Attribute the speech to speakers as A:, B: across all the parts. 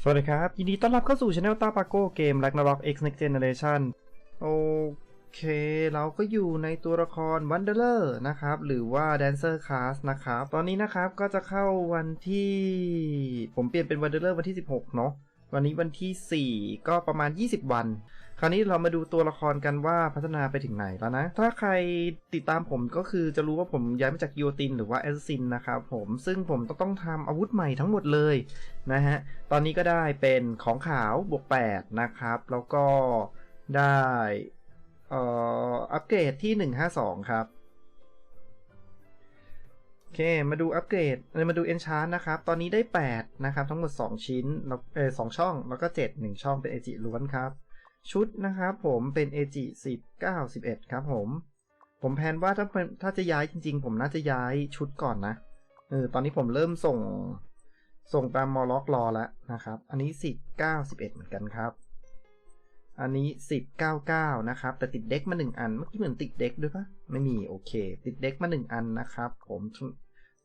A: สวัสดีครับยินดีต้อนรับเข้าสู่ช anel ตาปาโก้เกม Ragnarok X Next Generation โอเคเราก็อยู่ในตัวละคร Wanderer นะครับหรือว่า Dancer Class นะครับตอนนี้นะครับก็จะเข้าวันที่ผมเปลี่ยนเป็น Wanderer วันที่16เนาะวันนี้วันที่4ก็ประมาณ20วันคราวนี้เรามาดูตัวละครกันว่าพัฒนาไปถึงไหนแล้วนะถ้าใครติดตามผมก็คือจะรู้ว่าผมย้ายมาจากกิโยตินหรือว่าแอสซินนะครับผมซึ่งผมต้องทำอาวุธใหม่ทั้งหมดเลยนะฮะตอนนี้ก็ได้เป็นของขาวบวก8นะครับแล้วก็ได้อัปเกรดที่152ครับโอเคมาดูอัปเกรดมาดู Enchant นะครับตอนนี้ได้8นะครับทั้งหมด2ชิ้น2ช่องแล้วก็7 1ช่องเป็นเอจิล้วนครับชุดนะครับผมเป็นเอจิ10 9 11ครับผมแพลนว่าถ้าจะย้ายจริงๆผมน่าจะย้ายชุดก่อนนะตอนนี้ผมเริ่มส่งตามมอล็อกรอแล้วนะครับอันนี้10 9 11เหมือนกันครับอันนี้10 99นะครับแต่ติดเด็กมา1อันเมื่อกี้เหมือนติดเด็กด้วยปะไม่มีโอเคติดเด็กมา1อันนะครับผม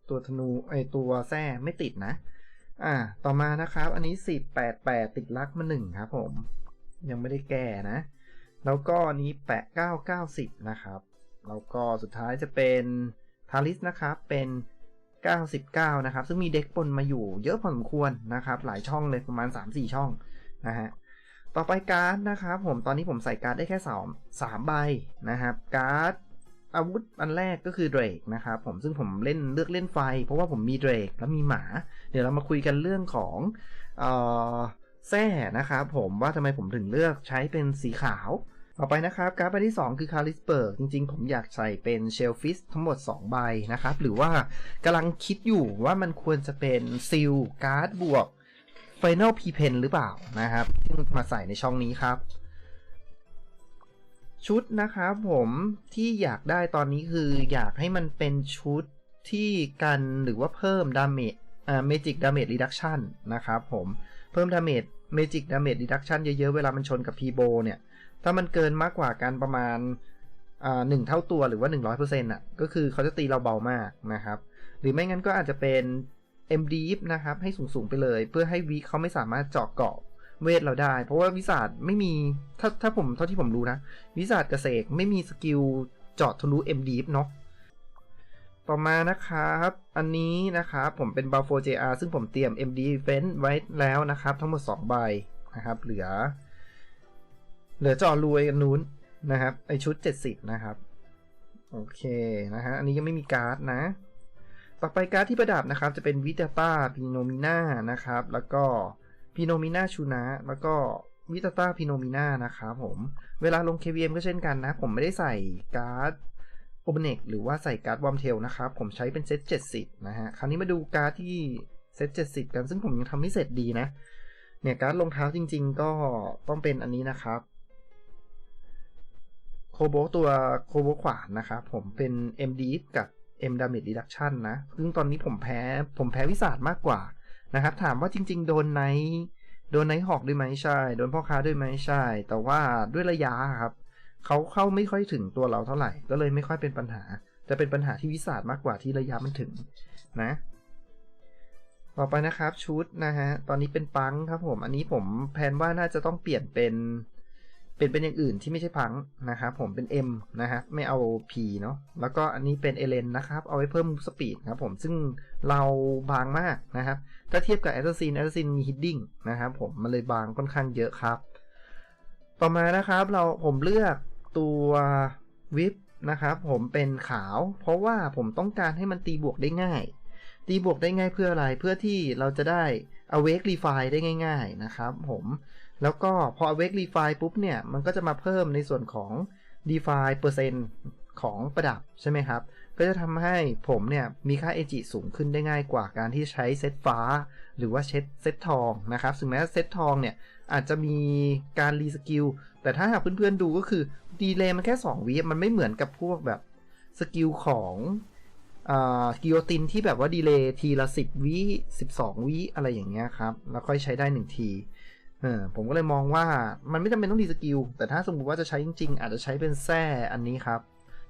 A: ตัวธนูตัวแส้ไม่ติดนะต่อมานะครับอันนี้10 88ติดลักมา1ครับผมยังไม่ได้แก้นะแล้วก็อันนี้89 90นะครับแล้วก็สุดท้ายจะเป็นทาริสนะครับเป็น99นะครับซึ่งมีเด็กปนมาอยู่เยอะพอสมควรนะครับหลายช่องเลยประมาณ 3-4 ช่องนะฮะต่อไปการ์ดนะครับผมตอนนี้ผมใส่การ์ดได้แค่3ใบนะครับการ์ดอาวุธอันแรกก็คือเดรกนะครับผมซึ่งผมเลือกเล่นไฟเพราะว่าผมมีเดรกแล้วมีหมาเดี๋ยวเรามาคุยกันเรื่องของแส้นะครับผมว่าทำไมผมถึงเลือกใช้เป็นสีขาวต่อไปนะครับการ์ดใบที่2คือคาริสเบิร์กจริงๆผมอยากใส่เป็นเชลฟิชทั้งหมด2ใบนะครับหรือว่ากำลังคิดอยู่ว่ามันควรจะเป็นซิลการ์ดบวกFinal P Pen หรือเปล่านะครับที่มาใส่ในช่องนี้ครับชุดนะครับผมที่อยากได้ตอนนี้คืออยากให้มันเป็นชุดที่กันหรือว่าเพิ่มดาเมจMagic Damage Reduction นะครับผมเพิ่ม Magic Damage Reduction เยอะๆเวลามันชนกับ P-Bow เนี่ยถ้ามันเกินมากกว่ากันประมาณ1เท่าตัวหรือว่า 100% อ่ะก็คือเขาจะตีเราเบามากนะครับหรือไม่งั้นก็อาจจะเป็นMDF นะครับให้สูงๆไปเลยเพื่อให้วีเขาไม่สามารถเจาะเกาะเวทเราได้เพราะว่าวิสาดไม่มีถ้าเท่าที่ผมรู้นะวิสาดกระเสกไม่มีสกิลเจาะทะลุ MDF เนาะต่อมานะครับอันนี้นะครับผมเป็น Buffo JR ซึ่งผมเตรียม MD Defense ไว้แล้วนะครับทั้งหมด2ใบนะครับเหลือเจาะรวยกันนู้นนะครับไอชุด70นะครับโอเคนะฮะอันนี้ยังไม่มีการ์ดนะต่อไปการ์ดที่ประดับนะครับจะเป็นวิตาต้าพิโนมิน่านะครับแล้วก็พิโนมิน่าชูนะแล้วก็วิตาต้าพิโนมิน่านะครับผมเวลาลง KVM ก็เช่นกันนะผมไม่ได้ใส่การ์ดโอเบเนกหรือว่าใส่การ์ดวอร์มเทลนะครับผมใช้เป็นเซต70นะฮะคราวนี้มาดูการ์ดที่เซต70กันซึ่งผมยังทำไม่เสร็จดีนะเนี่ยการ์ดรองเท้าจริงๆก็ต้องเป็นอันนี้นะครับโคโบตัวโคโบขวานนะครับผมเป็น MD กับ M Damage Reduction นะซึ่งตอนนี้ผมแพ้วิสาดมากกว่านะครับถามว่าจริงๆโดนไนท์ฮอกด้วยไหมใช่โดนพ่อค้าด้วยไหมใช่แต่ว่าด้วยระยะครับเขาเข้าไม่ค่อยถึงตัวเราเท่าไหร่ก็เลยไม่ค่อยเป็นปัญหาจะเป็นปัญหาที่วิสาดมากกว่าที่ระยะมันถึงนะต่อไปนะครับชุดนะฮะตอนนี้เป็นปังครับผมอันนี้ผมแพลนว่าน่าจะต้องเปลี่ยนเป็นอย่างอื่นที่ไม่ใช่พังนะครับผมเป็น M นะฮะไม่เอา P เนาะแล้วก็อันนี้เป็นเอเลนนะครับเอาไว้เพิ่มมูฟสปีดครับผมซึ่งเราบางมากนะครับถ้าเทียบกับแอสซัสซินมีฮิดดิ้งนะครับผมมันเลยบางค่อนข้างเยอะครับต่อมานะครับผมเลือกตัววิปนะครับผมเป็นขาวเพราะว่าผมต้องการให้มันตีบวกได้ง่ายเพื่ออะไรเพื่อที่เราจะได้ Awake Refine ได้ง่ายๆนะครับผมแล้วก็พอ Awake Refine ปุ๊บเนี่ยมันก็จะมาเพิ่มในส่วนของ Define เปอร์เซ็นต์ของประดับใช่ไหมครับก็จะทำให้ผมเนี่ยมีค่า AG สูงขึ้นได้ง่ายกว่าการที่ใช้เซตฟ้าหรือว่าเซตทองนะครับถึงแม้เซตทองเนี่ยอาจจะมีการรีสกิลแต่ถ้าหากเพื่อนๆดูก็คือดีเลย์มันแค่2วิมันไม่เหมือนกับพวกแบบสกิลของกิโยตินที่แบบว่าดีเลย์ทีละ10วิ12วิอะไรอย่างเงี้ยครับแล้วค่อยใช้ได้1ทีผมก็เลยมองว่ามันไม่จำเป็นต้องดีสกิลแต่ถ้าสมมติว่าจะใช้จริงๆอาจจะใช้เป็นแส้อันนี้ครับ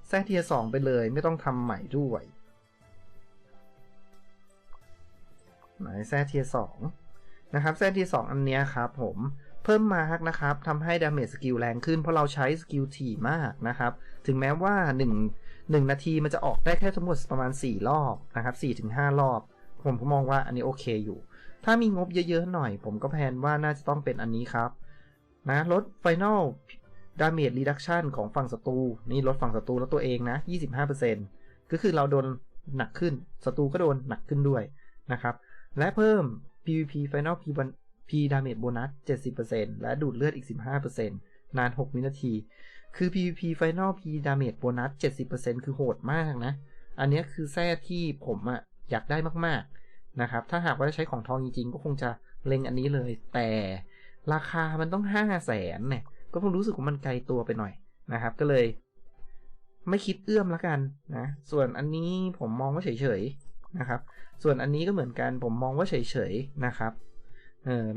A: แส้เทียร์2ไปเลยไม่ต้องทำใหม่ด้วยไหนแส้เทียร์2 นะครับแซนที่2อันเนี้ยครับผมเพิ่มมาร์กนะครับทำให้ดาเมจสกิลแรงขึ้นเพราะเราใช้สกิลถี่มากนะครับถึงแม้ว่า1นาทีมันจะออกได้แค่ทั้งหมดประมาณ4รอบนะครับ4-5 รอบผมก็มองว่าอันนี้โอเคอยู่ถ้ามีงบเยอะๆหน่อยผมก็แพลนว่าน่าจะต้องเป็นอันนี้ครับนะลด Final Damage Reduction ของฝั่งศัตรูนี่ลดฝั่งศัตรูแล้วตัวเองนะ 25% ก็คือเราโดนหนักขึ้นศัตรูก็โดนหนักขึ้นด้วยนะครับและเพิ่ม PVP Final P Damage Bonus 70% และดูดเลือดอีก 15% นาน 6 วินาทีคือ PVP Final P Damage Bonus 70% คือโหดมากนะอันนี้คือแท้ที่ผมอยากได้มากๆนะครับถ้าหากว่าจะใช้ของทองจริงๆก็คงจะเล็งอันนี้เลยแต่ราคามันต้อง 500,000 เนี่ยก็ผมรู้สึกว่ามันไกลตัวไปหน่อยนะครับก็เลยไม่คิดเอื้อมละกันนะส่วนอันนี้ผมมองว่าเฉยๆนะครับส่วนอันนี้ก็เหมือนกันผมมองว่าเฉยๆนะครับ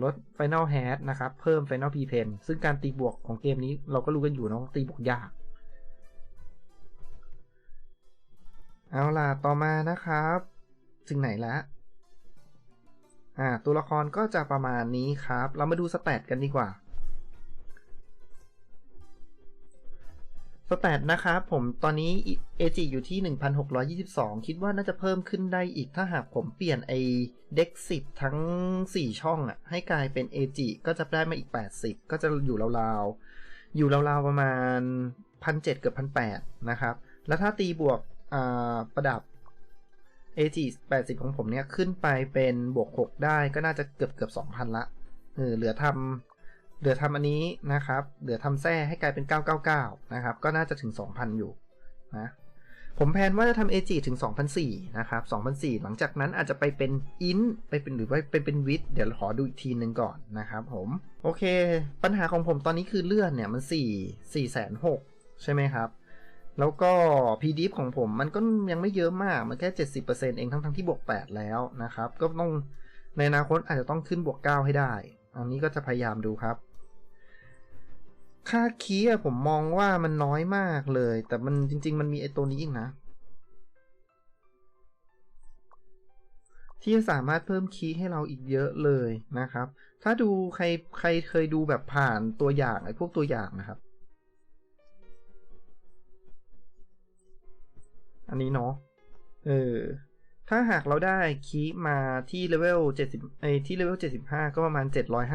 A: ลด Final Head นะครับเพิ่ม Final P Pen ซึ่งการตีบวกของเกมนี้เราก็รู้กันอยู่นะตีบวกยากเอาล่ะต่อมานะครับถึงไหนแล้วตัวละครก็จะประมาณนี้ครับเรามาดูสแตทกันดีกว่าสแตทนะครับผมตอนนี้ AG อยู่ที่ 1622 คิดว่าน่าจะเพิ่มขึ้นได้อีกถ้าหากผมเปลี่ยนเด็ก10ทั้ง4ช่องให้กลายเป็น AG ก็จะได้มาอีก80ก็จะอยู่ราวๆประมาณ 1,700 เกือบ 1,800 นะครับแล้วถ้าตีบวกประดับ AG 80ของผมเนี่ยขึ้นไปเป็นบวก6ได้ก็น่าจะเกือบ 2,000 ละเหลือทำอันนี้นะครับเหลือทำแท้ให้กลายเป็น999นะครับก็น่าจะถึง 2,000 อยู่นะผมแพลนว่าจะทำ AG ถึง 2,400 นะครับ 2,400 หลังจากนั้นอาจจะไปเป็นอินไปเป็นหรือว่าเป็นวิดเดี๋ยวขอดูอีกทีนึงก่อนนะครับผมโอเคปัญหาของผมตอนนี้คือเลื่อนเนี่ยมัน4,600,000 ใช่ไหมครับแล้วก็ PDIF ของผมมันก็ยังไม่เยอะมากมันแค่ 70% เองทั้งที่บวก8แล้วนะครับก็ต้องในอนาคตอาจจะต้องขึ้นบวก9ให้ได้อันนี้ก็จะพยายามดูครับค่าคีย์ผมมองว่ามันน้อยมากเลยแต่มันจริงๆมันมีไอ้ตัวนี้อีกนะที่สามารถเพิ่มคีย์ให้เราอีกเยอะเลยนะครับถ้าดูใครเคยดูแบบผ่านตัวอย่างไอ้พวกตัวอย่างนะครับอันนี้เนาะถ้าหากเราได้คีย์มาที่เลเวล70ที่เลเวล75ก็ประมาณ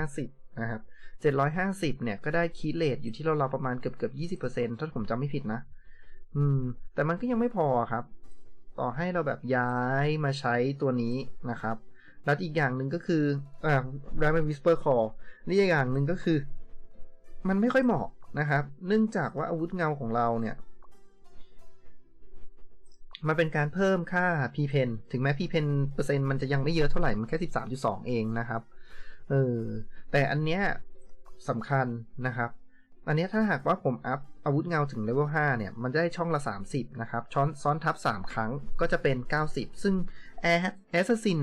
A: 750นะครับ750เนี่ยก็ได้คีย์เรทอยู่ที่เราประมาณเกือบ 20% ถ้าผมจำไม่ผิดนะแต่มันก็ยังไม่พอครับต่อให้เราแบบย้ายมาใช้ตัวนี้นะครับแล้วอีกอย่างหนึ่งก็คือRaven Whisper Call นี่อีกอย่างหนึ่งก็คือมันไม่ค่อยเหมาะนะครับเนื่องจากว่าอาวุธเงาของเราเนี่ยมันเป็นการเพิ่มค่า P Pen ถึงแม้ P Pen เปอร์เซ็นต์มันจะยังไม่เยอะเท่าไหร่มันแค่ 13.2 เองนะครับแต่อันเนี้ยสำคัญนะครับอันนี้ถ้าหากว่าผมอัพอาวุธเงาถึงเลเวล5เนี่ยมันได้ช่องละ30นะครับซ้อนทับ3ครั้งก็จะเป็น90ซึ่งAssassin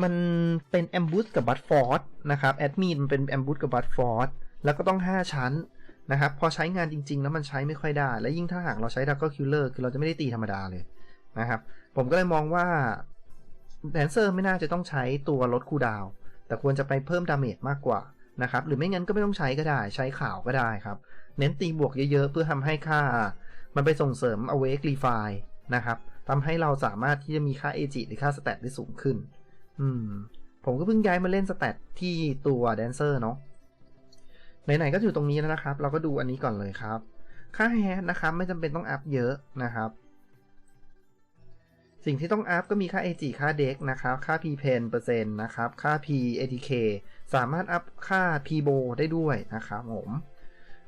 A: มันเป็น Ambush กับ Butt Force นะครับแอดมินมันเป็น Ambush กับ Butt Force แล้วก็ต้อง5ชั้นนะครับพอใช้งานจริงๆแล้วมันใช้ไม่ค่อยได้และยิ่งถ้าหากเราใช้ Dark Killer คือเราจะไม่ได้ตีธรรมดาเลยนะครับผมก็เลยมองว่าแดนเซอร์ไม่น่าจะต้องใช้ตัวลดคูลดาวน์แต่ควรจะไปเพิ่มดาเมจมากกว่านะครับหรือไม่งั้นก็ไม่ต้องใช้ก็ได้ใช้ข่าวก็ได้ครับเน้นตีบวกเยอะๆเพื่อทำให้ค่ามันไปส่งเสริม Awake Refine นะครับทำให้เราสามารถที่จะมีค่า AG หรือค่าสแตทได้สูงขึ้นผมก็เพิ่งย้ายมาเล่นสแตทที่ตัวแดนเซอร์เนาะไหนๆก็อยู่ตรงนี้แล้วนะครับเราก็ดูอันนี้ก่อนเลยครับค่าแฮชนะครับไม่จำเป็นต้องอัพเยอะนะครับสิ่งที่ต้องอัพก็มีค่า AG ค่าเด็กนะครับค่า P Pen เปอร์เซ็นต์นะครับค่า P ATK สามารถอัพค่า P Bow ได้ด้วยนะครับผม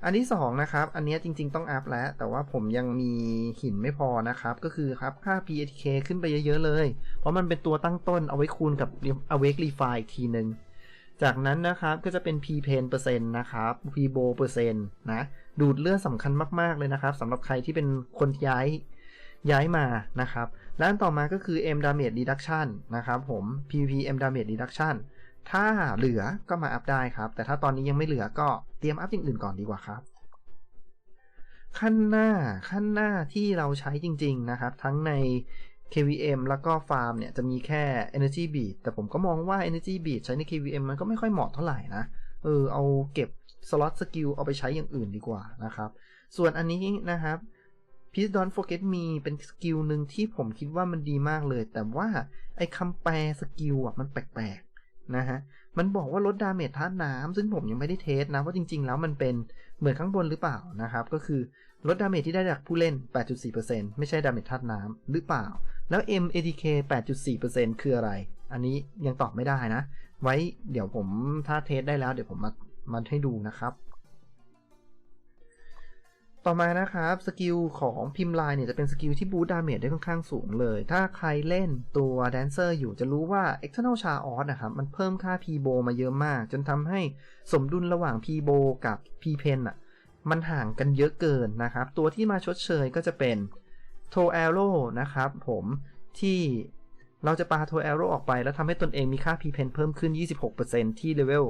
A: อันที่2นะครับอันนี้จริงๆต้องอัพแล้วแต่ว่าผมยังมีหินไม่พอนะครับก็คือครับค่า P ATK ขึ้นไปเยอะๆเลยเพราะมันเป็นตัวตั้งต้นเอาไว้คูณกับ Awake Refine อีกทีนึงจากนั้นนะครับก็จะเป็น P Pen เปอร์เซ็นต์นะครับ P Bow เปอร์เซ็นต์นะดูดเลือดสำคัญมากๆเลยนะครับสำหรับใครที่เป็นคนย้ายมานะครับและต่อมาก็คือ M Damage Reduction นะครับผม PVP M Damage Reduction ถ้าเหลือก็มาอัพได้ครับแต่ถ้าตอนนี้ยังไม่เหลือก็เตรียมอัพอย่างอื่นก่อนดีกว่าครับขั้นหน้าที่เราใช้จริงๆนะครับทั้งใน KVM แล้วก็ฟาร์มเนี่ยจะมีแค่ Energy Bead แต่ผมก็มองว่า Energy Bead ใช้ใน KVM มันก็ไม่ค่อยเหมาะเท่าไหร่นะเอาเก็บสล็อตสกิลเอาไปใช้อย่างอื่นดีกว่านะครับส่วนอันนี้นะครับ Please Don't Forget Me เป็นสกิลหนึ่งที่ผมคิดว่ามันดีมากเลยแต่ว่าไอ้คำแปลสกิลอ่ะมันแปลกๆนะฮะมันบอกว่าลดดาเมจธาตุน้ำซึ่งผมยังไม่ได้เทสนะว่าจริงๆแล้วมันเป็นเหมือนข้างบนหรือเปล่านะครับก็คือลดดาเมจที่ได้จากผู้เล่น 8.4% ไม่ใช่ดาเมจธาตุน้ำหรือเปล่าแล้ว MATK 8.4% คืออะไรอันนี้ยังตอบไม่ได้นะไว้เดี๋ยวผมถ้าเทสได้แล้วเดี๋ยวผมมาให้ดูนะครับต่อมานะครับสกิลของพิมพ์ลายเนี่ยจะเป็นสกิลที่บูสต์ดาเมจได้ค่อนข้างสูงเลยถ้าใครเล่นตัวแดนเซอร์อยู่จะรู้ว่า External Chaos นะครับมันเพิ่มค่า P-Bow มาเยอะมากจนทำให้สมดุลระหว่าง P-Bow กับ P-Pen อ่ะมันห่างกันเยอะเกินนะครับตัวที่มาชดเชยก็จะเป็น Throw Arrow นะครับผมที่เราจะปา Throw Arrow ออกไปแล้วทำให้ตนเองมีค่า P-Pen เพิ่มขึ้น 26% ที่เลเวล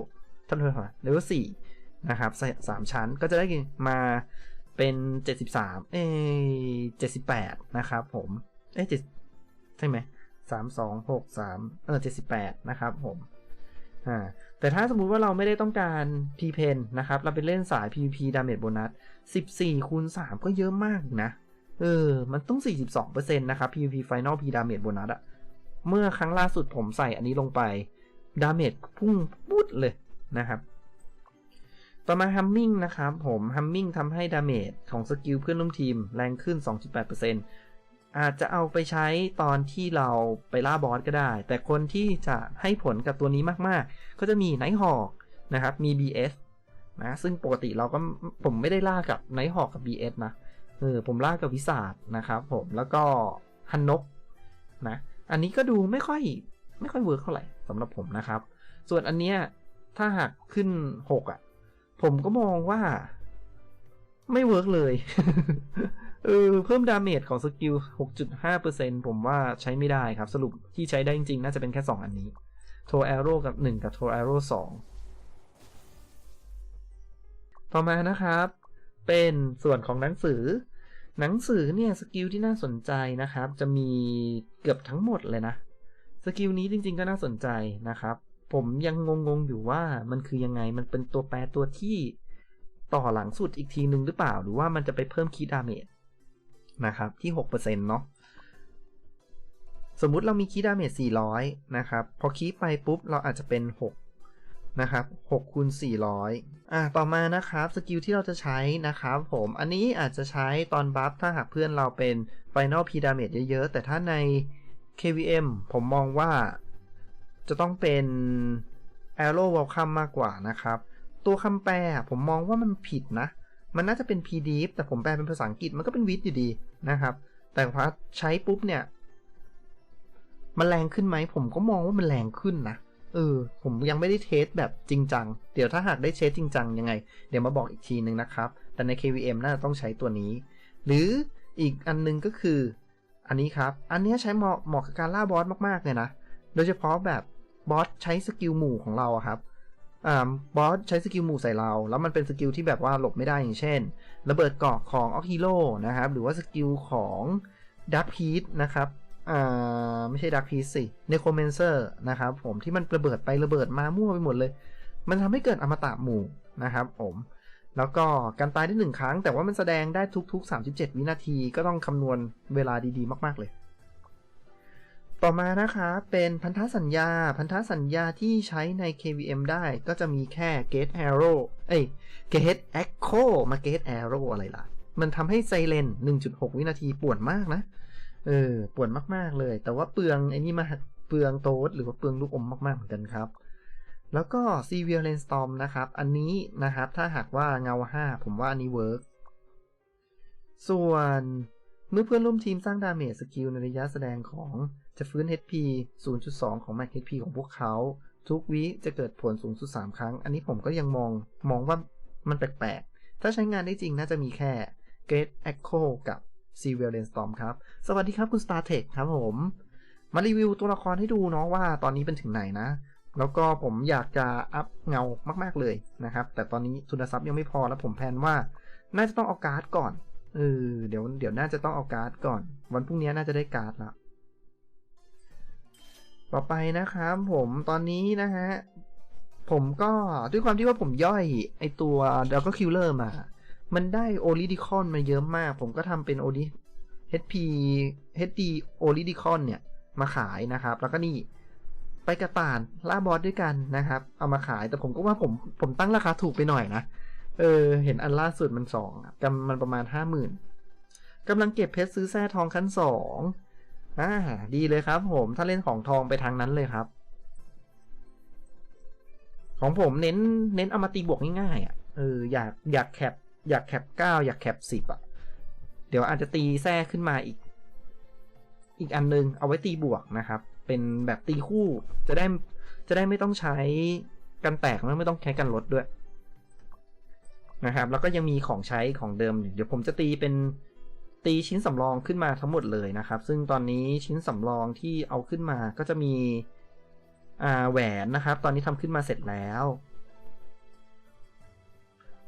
A: 4นะครับ3ชั้นก็จะได้มาเป็น73 78นะครับผมใช่ไหม78นะครับผมแต่ถ้าสมมุติว่าเราไม่ได้ต้องการ P-Pen นะครับเราไปเล่นสาย PVP Damage Bonus 14 คูณ 3ก็เยอะมากนะมันต้อง 42% นะครับ PVP Final P Damage Bonus อะเมื่อครั้งล่าสุดผมใส่อันนี้ลงไป Damage พุ่งปุ๊ดเลยนะครับต่อมา Humming นะครับผม Humming ทำให้ดาเมจของสกิลเพื่อนร่วมทีมแรงขึ้น 2.8% อาจจะเอาไปใช้ตอนที่เราไปล่าบอสก็ได้แต่คนที่จะให้ผลกับตัวนี้มากๆก็จะมี Nighthawk นะครับมี BS นะซึ่งปกติผมไม่ได้ล่ากับ Nighthawk กับ BS นะผมล่ากับวิสาทนะครับผมแล้วก็ฮันนกนะอันนี้ก็ดูไม่ค่อยเวิร์คเท่าไหร่สำหรับผมนะครับส่วนอันเนี้ยถ้าหากขึ้น6ผมก็มองว่าไม่เวิร์กเลย เพิ่มดาเมจของสกิล 6.5% ผมว่าใช้ไม่ได้ครับสรุปที่ใช้ได้จริงๆน่าจะเป็นแค่2อันนี้ Throw Arrow กับ1กับ Throw Arrow 2ต่อมานะครับเป็นส่วนของหนังสือเนี่ยสกิลที่น่าสนใจนะครับจะมีเกือบทั้งหมดเลยนะสกิลนี้จริงๆก็น่าสนใจนะครับผมยังงงอยู่ว่ามันคือยังไงมันเป็นตัวแปรตัวที่ต่อหลังสุดอีกทีนึงหรือเปล่าหรือว่ามันจะไปเพิ่มคีดาเมจนะครับที่ 6% เนาะสมมุติเรามีคีดาเมจ400นะครับพอคีไปปุ๊บเราอาจจะเป็น6นะครับ6คูณ400ต่อมานะครับสกิลที่เราจะใช้นะครับผมอันนี้อาจจะใช้ตอนบัฟถ้าหากเพื่อนเราเป็น Final P Damage เยอะๆแต่ถ้าใน KVM ผมมองว่าจะต้องเป็น Arrow Welcome มากกว่านะครับตัวคำแปลผมมองว่ามันผิดนะมันน่าจะเป็น PDIF แต่ผมแปลเป็นภาษาอังกฤษมันก็เป็นวิทอยู่ดีนะครับแต่พอใช้ปุ๊บเนี่ยมันแรงขึ้นไหมผมก็มองว่ามันแรงขึ้นนะผมยังไม่ได้เทสแบบจริงจังเดี๋ยวถ้าหากได้เทสจริงจังยังไงเดี๋ยวมาบอกอีกทีนึงนะครับแต่ใน KVM น่าจะต้องใช้ตัวนี้หรืออีกอันนึงก็คืออันนี้ครับอันนี้ใช้เหมาะกับการล่าบอสมากๆเลยนะโดยเฉพาะแบบบอสใช้สกิลหมู่ของเราครับบอสใช้สกิลหมู่ใส่เราแล้วมันเป็นสกิลที่แบบว่าหลบไม่ได้อย่างเช่นระเบิดเกาะของออกฮีโร่นะครับหรือว่าสกิลของดักพีทนะครับไม่ใช่ดักพีซสิเนโครเมนเซอร์นะครับผมที่มันระเบิดไประเบิดมามั่วไปหมดเลยมันทำให้เกิดอมตะหมู่นะครับผมแล้วก็การตายได้1ครั้งแต่ว่ามันแสดงได้ทุกๆ37วินาทีก็ต้องคำนวณเวลาดีๆมากๆเลยต่อมานะคะเป็นพันธสัญญาที่ใช้ใน KVM ได้ก็จะมีแค่ Gate Arrow Gate Echo มา Gate Arrow อะไรล่ะมันทำให้ไซเรน 1.6 วินาทีป่วนมากนะป่วนมากๆเลยแต่ว่าเปลืองไอ้นี่มาเปลืองโต๊ดหรือว่าเปลืองลูกอมมากๆเหมือนกันครับแล้วก็ Severe Rainstorm นะครับอันนี้นะครับถ้าหากว่าเงา5ผมว่าอันนี้เวิร์กส่วนเมื่อเพื่อนร่วมทีมสร้างดาเมจสกิลในระยะแสดงของจะฟื้น HP 0.2 ของ Max HP ของพวกเขาทุกวิจะเกิดผลสูงสุด3ครั้งอันนี้ผมก็ยังมองว่ามันแปลกๆถ้าใช้งานได้จริงน่าจะมีแค่ Great Echo กับ Severe Rainstorm ครับสวัสดีครับคุณ StarTech ครับผมมารีวิวตัวละครให้ดูเนาะว่าตอนนี้เป็นถึงไหนนะแล้วก็ผมอยากจะอัพเงามากๆเลยนะครับแต่ตอนนี้ทุนทรัพย์ยังไม่พอแล้วผมแพลนว่าน่าจะต้องเอาการ์ดก่อนเดี๋ยวน่าจะต้องเอาการ์ดก่อนวันพรุ่งนี้น่าจะได้การ์ดละ ต่อไปนะครับผมตอนนี้นะฮะผมก็ด้วยความที่ว่าผมย่อยไอตัว Dragon Killer มามันได้โอลิดิคอนมาเยอะมากผมก็ทำเป็นHP HD โอลิดิคอนเนี่ยมาขายนะครับแล้วก็นี่ไปกระต่ายล่าบอสด้วยกันนะครับเอามาขายแต่ผมก็ว่าผมตั้งราคาถูกไปหน่อยนะเห็นอันล่าสุดมันมันประมาณ 50,000กำลังเก็บเพชรซื้อแส้ทองขั้น2ดีเลยครับผมถ้าเล่นของทองไปทางนั้นเลยครับของผมเน้นเอามาตีบวกง่ายๆอยากแคป9อยากแคป10เดี๋ยวอาจจะตีแทรกขึ้นมาอีกอันนึงเอาไว้ตีบวกนะครับเป็นแบบตีคู่จะได้ไม่ต้องใช้กันแตกไม่ต้องใช้กันลดด้วยนะครับแล้วก็ยังมีของใช้ของเดิมเดี๋ยวผมจะตีชิ้นสำรองขึ้นมาทั้งหมดเลยนะครับซึ่งตอนนี้ชิ้นสำรองที่เอาขึ้นมาก็จะมีแหวนนะครับตอนนี้ทำขึ้นมาเสร็จแล้ว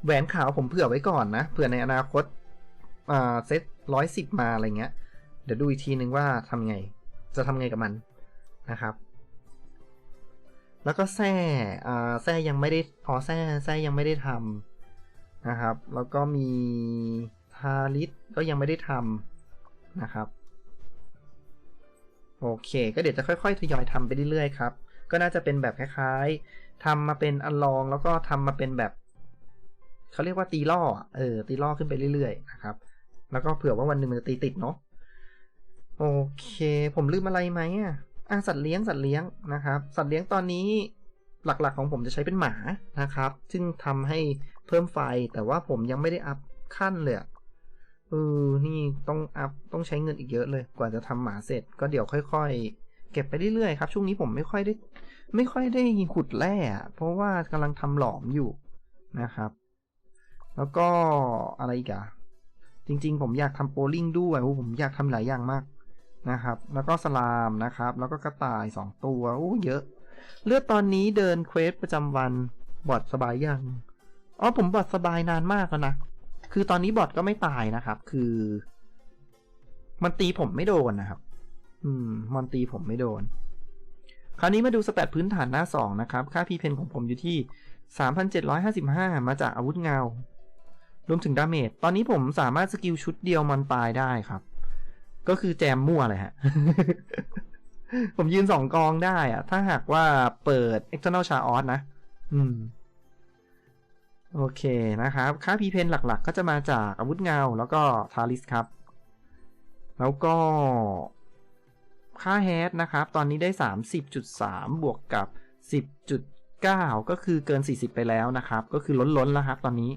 A: แหวนขาวผมเผื่อไว้ก่อนนะเผื่อในอนาคตเซต110มาอะไรเงี้ยเดี๋ยวดูอีกทีนึงว่าจะทำไงกับมันนะครับแล้วก็แส้ยังไม่ได้แส้ยังไม่ได้ทำนะครับแล้วก็มีทาริสก็ยังไม่ได้ทำนะครับโอเคก็เดี๋ยวจะค่อยๆทยอยทำไปเรื่อยๆครับก็น่าจะเป็นแบบคล้ายๆทำมาเป็นอันลองแล้วก็ทำมาเป็นแบบเขาเรียกว่าตีล่อตีล่อขึ้นไปเรื่อยๆนะครับแล้วก็เผื่อว่าวันหนึ่งมันจะตีติดเนาะโอเคผมลืมอะไรไหมสัตว์เลี้ยงนะครับสัตว์เลี้ยงตอนนี้หลักๆของผมจะใช้เป็นหมานะครับซึ่งทำให้เพิ่มไฟแต่ว่าผมยังไม่ได้อัพขั้นเลยนี่ต้องใช้เงินอีกเยอะเลยกว่าจะทำหมาเสร็จก็เดี๋ยวค่อยๆเก็บไปเรื่อยๆครับช่วงนี้ผมไม่ค่อยได้ขุดแร่เพราะว่ากำลังทำหลอมอยู่นะครับแล้วก็อะไรอีกจริงๆผมอยากทำโปลลิ่งด้วยผมอยากทำหลายอย่างมากนะครับแล้วก็สลามนะครับแล้วก็กระต่าย2ตัวเยอะเลือดตอนนี้เดินเควสประจำวันบอทสบายยังผมบอทสบายนานมากแล้วนะคือตอนนี้บอทก็ไม่ตายนะครับคือมันตีผมไม่โดนนะครับมันตีผมไม่โดนคราวนี้มาดูสแตทพื้นฐานหน้า2นะครับค่าพีเพนของผมอยู่ที่ 3,755 มาจากอาวุธเงารวมถึงดาเมจตอนนี้ผมสามารถสกิลชุดเดียวมันตายได้ครับก็คือแจมมั่วเลยฮะ ผมยืน2กองได้ถ้าหากว่าเปิด External Chaos นะโอเคนะครับค่าพีเพนหลักๆก็จะมาจากอาวุธเงาแล้วก็ทาริสครับแล้วก็ค่าแฮชนะครับตอนนี้ได้ 30.3 บวกกับ 10.9 ก็คือเกิน40ไปแล้วนะครับก็คือล้นแล้วครับตอนนี้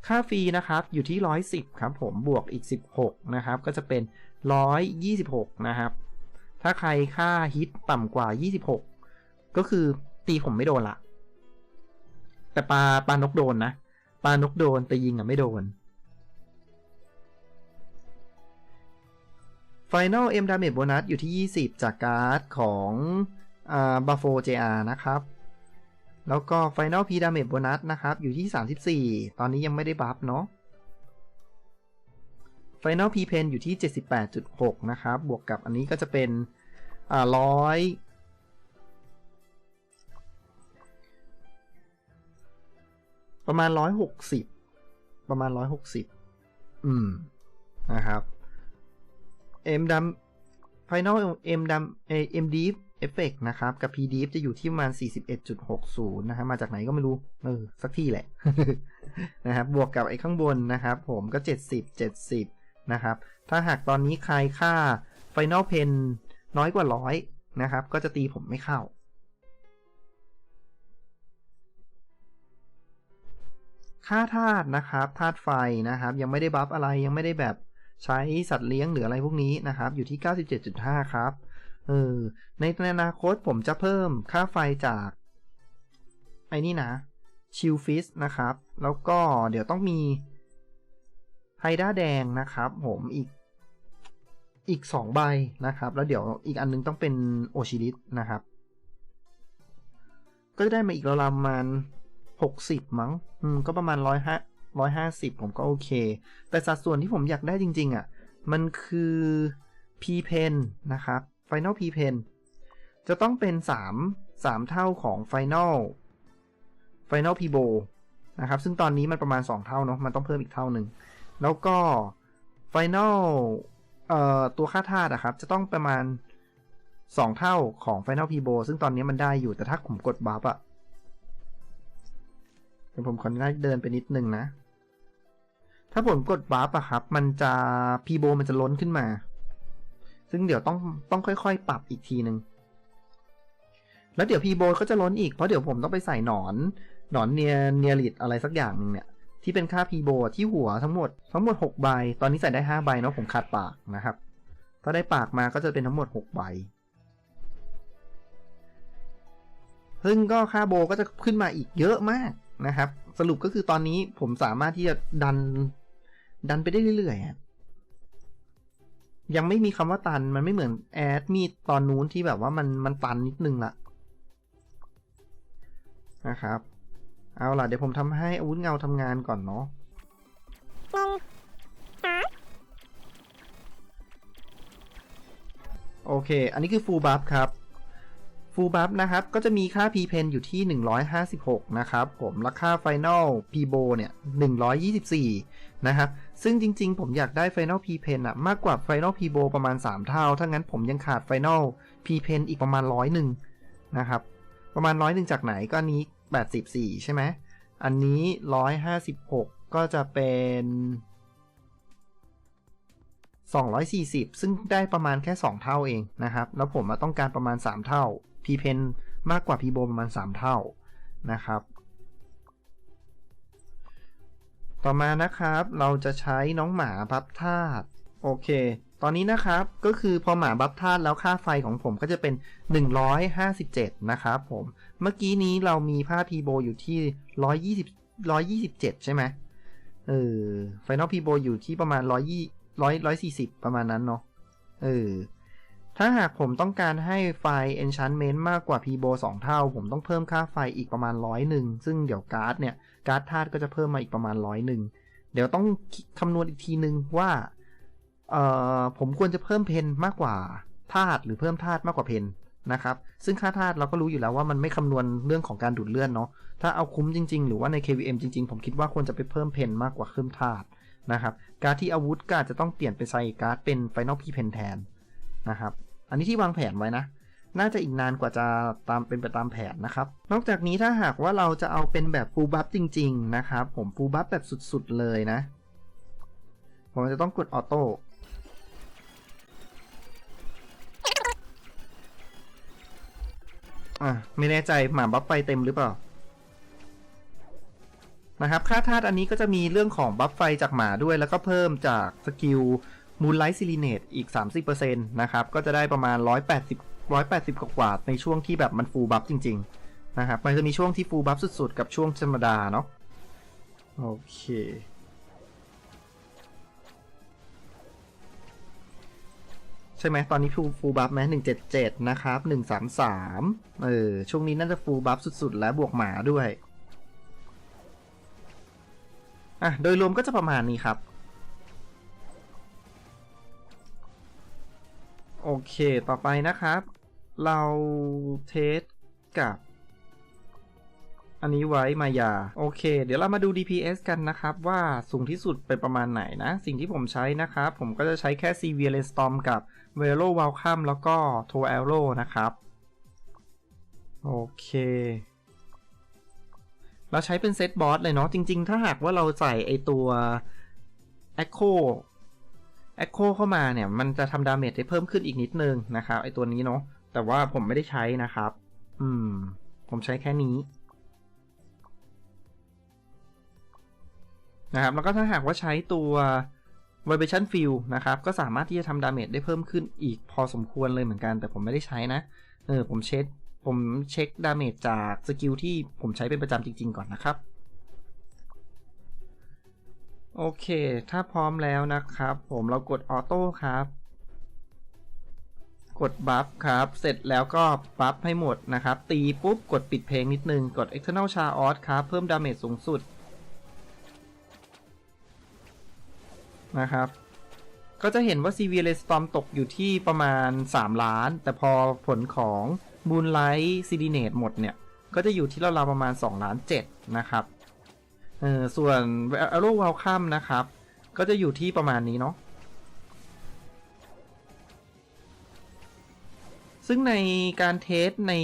A: ค่าฟรีนะครับอยู่ที่110ครับผมบวกอีก16นะครับก็จะเป็น126นะครับถ้าใครค่าฮิตต่ำกว่า26ก็คือตีผมไม่โดนละแต่ปลานกโดนนะปลานกโดนแต่ยิงไม่โดน Final M Damage Bonus อยู่ที่20จากการ์ดของBuffo JR นะครับแล้วก็ Final P Damage Bonus นะครับอยู่ที่34ตอนนี้ยังไม่ได้บัฟเนาะ Final P Pen อยู่ที่ 78.6 นะครับบวกกับอันนี้ก็จะเป็นประมาณ160นะครับM Dam Final M Dam M Deep Effect นะครับกับ P Deep จะอยู่ที่ประมาณ 41.60 นะฮะมาจากไหนก็ไม่รู้สักที่แหละ นะครับบวกกับไอ้ข้างบนนะครับผมก็70นะครับถ้าหากตอนนี้ใครค่า Final Pen น้อยกว่า100นะครับก็จะตีผมไม่เข้าค่าธาตุนะครับธาตุไฟนะครับยังไม่ได้บัฟอะไรยังไม่ได้แบบใช้สัตว์เลี้ยงหรืออะไรพวกนี้นะครับอยู่ที่ 97.5 ครับในอนาคตผมจะเพิ่มค่าไฟจากไอ้นี่นะชิลฟิสนะครับแล้วก็เดี๋ยวต้องมีไฮด้าแดงนะครับผมอีก2ใบนะครับแล้วเดี๋ยวอีกอันนึงต้องเป็นโอชิริสนะครับก็จะได้มาอีกประมาณ60มั้งก็ประมาณ150ผมก็โอเคแต่สัดส่วนที่ผมอยากได้จริงๆมันคือ P Pen นะครับ Final P Pen จะต้องเป็น3เท่าของ Final Pibo นะครับซึ่งตอนนี้มันประมาณ2เท่าเนาะมันต้องเพิ่มอีกเท่าหนึ่งแล้วก็ Final ตัวค่าธาตุครับจะต้องประมาณ2เท่าของ Final Pibo ซึ่งตอนนี้มันได้อยู่แต่ถ้าผมกดบัฟอะเดี๋ยวผมขออนุญาตเดินไปนิดนึงนะถ้าผมกดบัฟอะครับมันจะ Pibo มันจะล้นขึ้นมาซึ่งเดี๋ยวต้องค่อยๆปรับอีกทีนึงแล้วเดี๋ยว Pibo ก็จะล้นอีกเพราะเดี๋ยวผมต้องไปใส่หนอนเนียริดอะไรสักอย่างนึงเนี่ยที่เป็นค่า Pibo ที่หัวทั้งหมด6ใบตอนนี้ใส่ได้5ใบเนาะผมขาดปากนะครับถ้าได้ปากมาก็จะเป็นทั้งหมด6ใบซึ่งก็ค่าโบก็จะขึ้นมาอีกเยอะมากนะครับสรุปก็คือตอนนี้ผมสามารถที่จะดันไปได้เรื่อยๆยังไม่มีคำว่าตันมันไม่เหมือนแอดมีดตอนนู้นที่แบบว่ามันตันนิดนึงละนะครับเอาล่ะเดี๋ยวผมทำให้อาวุธเงาทำงานก่อนเนาะโอเคอันนี้คือ full buff ครับ full buff นะครับก็จะมีค่า p pen อยู่ที่156นะครับผมและค่า final pibo เนี่ย124นะครับซึ่งจริงๆผมอยากได้ final p pen อะมากกว่า final pibo ประมาณ3เท่าถ้างั้นผมยังขาด final p pen อีกประมาณ100นะครับประมาณ100จากไหนก็นี้84ใช่ไหมอันนี้156ก็จะเป็น240ซึ่งได้ประมาณแค่2เท่าเองนะครับแล้วผมต้องการประมาณ3เท่า p pen มากกว่า pibo ประมาณ3เท่านะครับต่อมานะครับเราจะใช้น้องหมาบัฟธาตุโอเคตอนนี้นะครับก็คือพอหมาบัฟธาตุแล้วค่าไฟของผมก็จะเป็น157นะครับผมเมื่อกี้นี้เรามีค่า pibo อยู่ที่127ใช่ไหมFinal Pibo อยู่ที่ประมาณ140ประมาณนั้นเนาะถ้าหากผมต้องการให้ไฟ Enchantment มากกว่า Pibo 2เท่าผมต้องเพิ่มค่าไฟอีกประมาณ100ซึ่งเดี๋ยวการ์ดธาตุก็จะเพิ่มมาอีกประมาณ100เดี๋ยวต้องคำนวณอีกทีนึงว่าผมควรจะเพิ่มเพนมากกว่าธาตุหรือเพิ่มธาตุมากกว่าเพนนะครับซึ่งค่าธาตุเราก็รู้อยู่แล้วว่ามันไม่คำนวณเรื่องของการดูดเลือดเนาะถ้าเอาคุ้มจริงๆหรือว่าใน KVM จริงๆผมคิดว่าควรจะไปเพิ่มเพนมากกว่าเพิ่มธาตุนะครับการ์ดที่อาวุธก็อาจจะต้องเปลี่ยนไปใส่การ์ดเป็น Final P Pen แทนนะครับอันนี้ที่วางแผนไว้นะน่าจะอีกนานกว่าจะเป็นไปตามแผนนะครับนอกจากนี้ถ้าหากว่าเราจะเอาเป็นแบบ Full Buff จริงๆนะครับผม Full Buff แบบสุดๆเลยนะผมจะต้องกดออโต้ไม่แน่ใจหมาบัฟไฟเต็มหรือเปล่านะครับค่าธาตุอันนี้ก็จะมีเรื่องของบัฟไฟจากหมาด้วยแล้วก็เพิ่มจากสกิล Moonlight Serenade อีก 30% นะครับก็จะได้ประมาณ180กว่าในช่วงที่แบบมัน Full Buff จริงๆนะครับมันจะมีช่วงที่ Full Buff สุดๆกับช่วงธรรมดาเนาะโอเคใช่ไหมตอนนี้ Full Buff ไหม177นะครับ133ช่วงนี้น่าจะ Full Buff สุดๆแล้วบวกหมาด้วยโดยรวมก็จะประมาณนี้ครับโอเคต่อไปนะครับเราเทสกับอันนี้ไว้มายาโอเคเดี๋ยวเรามาดู DPS กันนะครับว่าสูงที่สุดเป็นประมาณไหนนะสิ่งที่ผมใช้นะครับผมก็จะใช้แค่ Severe Storm กับ Velo Welcome แล้วก็ Toe Arrow นะครับโอเคเราใช้เป็นเซตบอสเลยเนาะจริงๆถ้าหากว่าเราใส่ไอตัว Echo เข้ามาเนี่ยมันจะทำดาเมจได้เพิ่มขึ้นอีกนิดนึงนะครับไอตัวนี้เนาะแต่ว่าผมไม่ได้ใช้นะครับผมใช้แค่นี้นะครับแล้วก็ถ้าหากว่าใช้ตัว Vibration Field นะครับก็สามารถที่จะทำดาเมจได้เพิ่มขึ้นอีกพอสมควรเลยเหมือนกันแต่ผมไม่ได้ใช้นะผมเช็คดาเมจจากสกิลที่ผมใช้เป็นประจำจริงๆก่อนนะครับโอเคถ้าพร้อมแล้วนะครับเรากดออโต้ครับกดบัฟครับเสร็จแล้วก็บัฟให้หมดนะครับตีปุ๊บกดปิดเพลงนิดนึงกด Eternal Chaos ครับเพิ่มดาเมจสูงสุดนะครับก็จะเห็นว่า Severe Storm ตกอยู่ที่ประมาณ3ล้านแต่พอผลของ บูนไลท์ซีดีเนตหมดเนี่ยก็จะอยู่ที่ราวๆประมาณ2.7 ล้านนะครับส่วนอโรวาลคัมนะครับก็จะอยู่ที่ประมาณนี้เนาะซึ่งในการเทสใน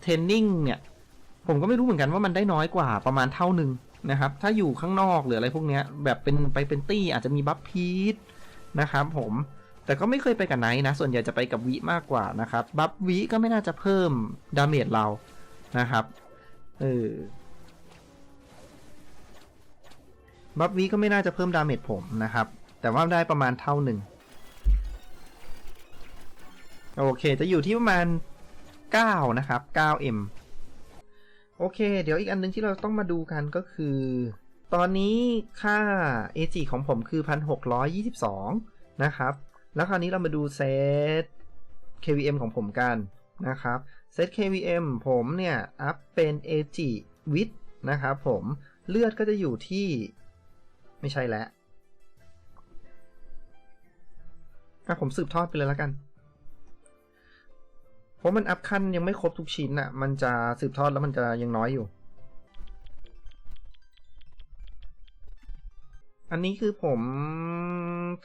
A: เทรนนิ่งเนี่ยผมก็ไม่รู้เหมือนกันว่ามันได้น้อยกว่าประมาณเท่าหนึ่งนะครับถ้าอยู่ข้างนอกหรืออะไรพวกนี้แบบเป็นตี้อาจจะมีบัฟพีทนะครับผมแต่ก็ไม่เคยไปกับไนท์นะส่วนใหญ่จะไปกับวิมากกว่านะครับบัฟวิก็ไม่น่าจะเพิ่มดาเมจเรานะครับบัฟวิก็ไม่น่าจะเพิ่มดาเมจผมนะครับแต่ว่าได้ประมาณเท่าหนึ่งโอเคจะอยู่ที่ประมาณ9นะครับ 9M โอเคเดี๋ยวอีกอันนึงที่เราต้องมาดูกันก็คือตอนนี้ค่า AG ของผมคือ 1622 นะครับแล้วคราวนี้เรามาดูเซต KVM ของผมกันนะครับเซต KVM ผมเนี่ยอัพเป็น AG Width นะครับผมเลือดก็จะอยู่ที่ไม่ใช่แล้วผมสืบทอดไปเลยแล้วกันเพราะมันอัพขั้นยังไม่ครบทุกชิ้นอ่ะมันจะสืบทอดแล้วมันจะยังน้อยอยู่อันนี้คือผม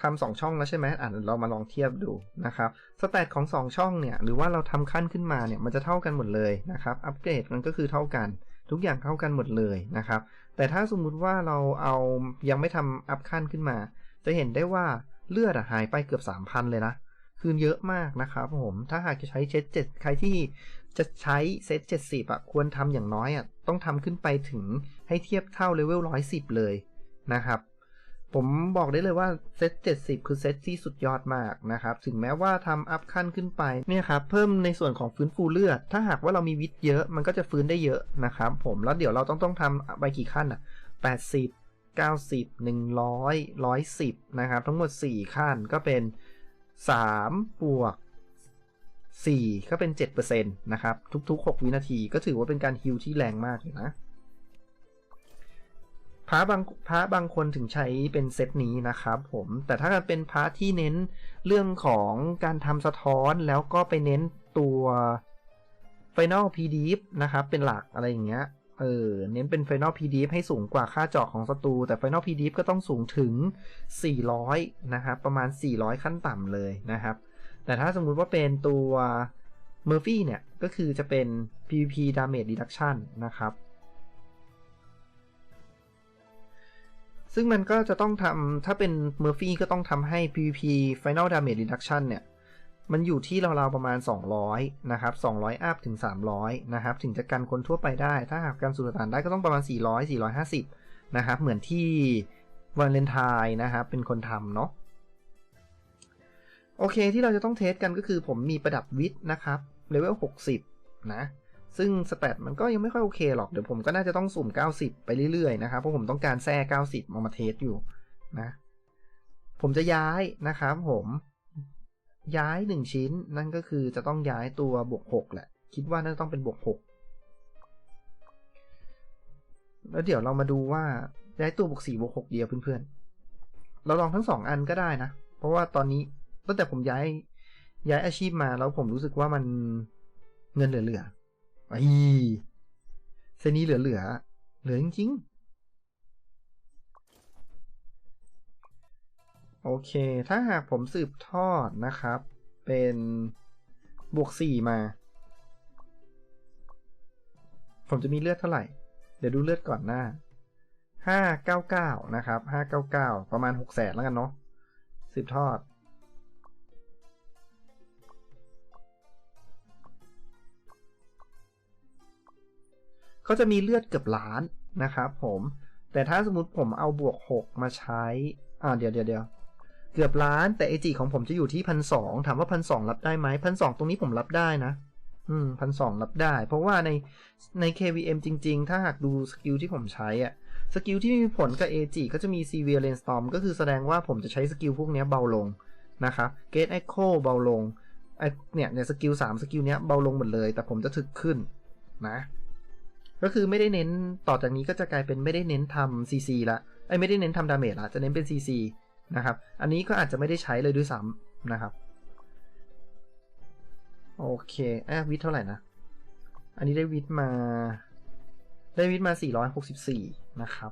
A: ทำ2ช่องแล้วใช่ไหมเรามาลองเทียบดูนะครับสแตทของ2ช่องเนี่ยหรือว่าเราทำขั้นขึ้นมาเนี่ยมันจะเท่ากันหมดเลยนะครับอัปเกรดมันก็คือเท่ากันทุกอย่างเท่ากันหมดเลยนะครับแต่ถ้าสมมุติว่าเราเอายังไม่ทำอัพขั้นขึ้นมาจะเห็นได้ว่าเลือดหายไปเกือบ 3,000 เลยนะคือเยอะมากนะครับผมถ้าหากจะใช้เซต7ใครที่จะใช้เซต70ควรทำอย่างน้อยต้องทำขึ้นไปถึงให้เทียบเท่าเลเวล110เลยนะครับผมบอกได้เลยว่าเซต70คือเซตที่สุดยอดมากนะครับถึงแม้ว่าทำอัพขั้นขึ้นไปเนี่ยครับเพิ่มในส่วนของฟื้นฟูเลือดถ้าหากว่าเรามีวิทย์เยอะมันก็จะฟื้นได้เยอะนะครับผมแล้วเดี๋ยวเราต้องทำไปกี่ขั้น80 90 100 110นะครับทั้งหมด4ขั้นก็เป็น3 บวก 4ก็เป็น 7% นะครับทุกๆ6 วินาทีก็ถือว่าเป็นการฮีลที่แรงมากเลยนะพระบางคนถึงใช้เป็นเซตนี้นะครับผมแต่ถ้าเป็นพระที่เน้นเรื่องของการทำสะท้อนแล้วก็ไปเน้นตัว Final PDF นะครับเป็นหลักอะไรอย่างเงี้ยเน้นเป็น Final PDF ให้สูงกว่าค่าเจาะของศัตรูแต่ Final PDF ก็ต้องสูงถึง400นะครับประมาณ400ขั้นต่ำเลยนะครับแต่ถ้าสมมุติว่าเป็นตัว Murphy เนี่ยก็คือจะเป็น PVP Damage Reduction นะครับซึ่งมันก็จะต้องทำถ้าเป็น Murphy ก็ต้องทำให้ PVP Final Damage Reduction เนี่ยมันอยู่ที่ราวๆประมาณ200นะครับ200อัพถึง300นะครับถึงจะกันคนทั่วไปได้ถ้าหากกันสู่สถานได้ก็ต้องประมาณ400 450นะครับเหมือนที่วาเลนไทน์นะครับเป็นคนทำเนาะโอเคที่เราจะต้องเทสกันก็คือผมมีประดับวิทย์นะครับเลเวล60นะซึ่งสแตทมันก็ยังไม่ค่อยโอเคหรอกเดี๋ยวผมก็น่าจะต้องสุ่ม90ไปเรื่อยๆนะครับเพราะผมต้องการแทร่90มาเทสอยู่นะผมจะย้ายนะครับผมย้าย1ชิ้นนั่นก็คือจะต้องย้ายตัวบวก6แหละคิดว่าน่าจะต้องเป็นบวก6แล้วเดี๋ยวเรามาดูว่าย้ายตัวบวก4บวก6เดียวเพื่อนๆเราลองทั้ง2อันก็ได้นะเพราะว่าตอนนี้ตั้งแต่ผมย้ายอาชีพมาแล้วผมรู้สึกว่ามันเงินเหลือไอ้เซนี้เหลือจริงๆโอเคถ้าหากผมสืบทอดนะครับเป็นบวก4มาผมจะมีเลือดเท่าไหร่เดี๋ยวดูเลือดก่อนหน้า599นะครับ599ประมาณ600,000แล้วกันเนาะสืบทอดก็จะมีเลือดเกือบล้านนะครับผมแต่ถ้าสมมุติผมเอาบวก6มาใช้เดี๋ยวเกือบล้านแต่ AG ของผมจะอยู่ที่ 1,200 ถามว่า 1,200 รับได้ไหม 1,200 ตรงนี้ผมรับได้นะ1,200 รับได้เพราะว่าใน KVM จริงๆถ้าหากดูสกิลที่ผมใช้สกิลที่มีผลกับ AG ก็จะมี Severe Rainstorm ก็คือแสดงว่าผมจะใช้สกิลพวกนี้เบาลงนะครับ Gate Echo เบาลงเนี่ยสกิล3สกิลเนี้ยเบาลงหมดเลยแต่ผมจะถึกขึ้นนะก็คือไม่ได้เน้นต่อจากนี้ก็จะกลายเป็นไม่ได้เน้นทำ CC ละไม่ได้เน้นทำดาเมจละจะเน้นเป็น CC นะครับอันนี้ก็อาจจะไม่ได้ใช้เลยด้วยซ้ำนะครับโ โอเควิทเท่าไหร่นะอันนี้ได้วิทมา464นะครับ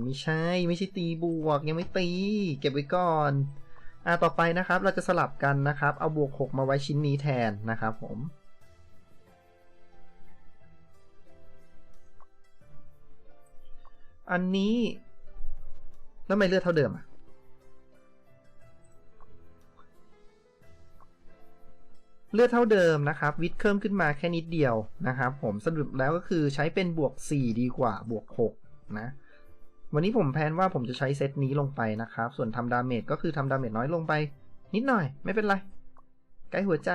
A: ไม่ใช่ตีบวกยังไม่ตีเก็บไว้ก่อนต่อไปนะครับเราจะสลับกันนะครับเอาบวก6มาไว้ชิ้นนี้แทนนะครับผมอันนี้แล้วทำไมเลือดเท่าเดิมเลือดเท่าเดิมนะครับวิทเพิ่มขึ้นมาแค่นิดเดียวนะครับผมสรุปแล้วก็คือใช้เป็นบวก4ดีกว่าบวก6นะวันนี้ผมแพลนว่าผมจะใช้เซตนี้ลงไปนะครับส่วนทำดาเมจก็คือทำดาเมจน้อยลงไปนิดหน่อยไม่เป็นไรใกล้หัวใจ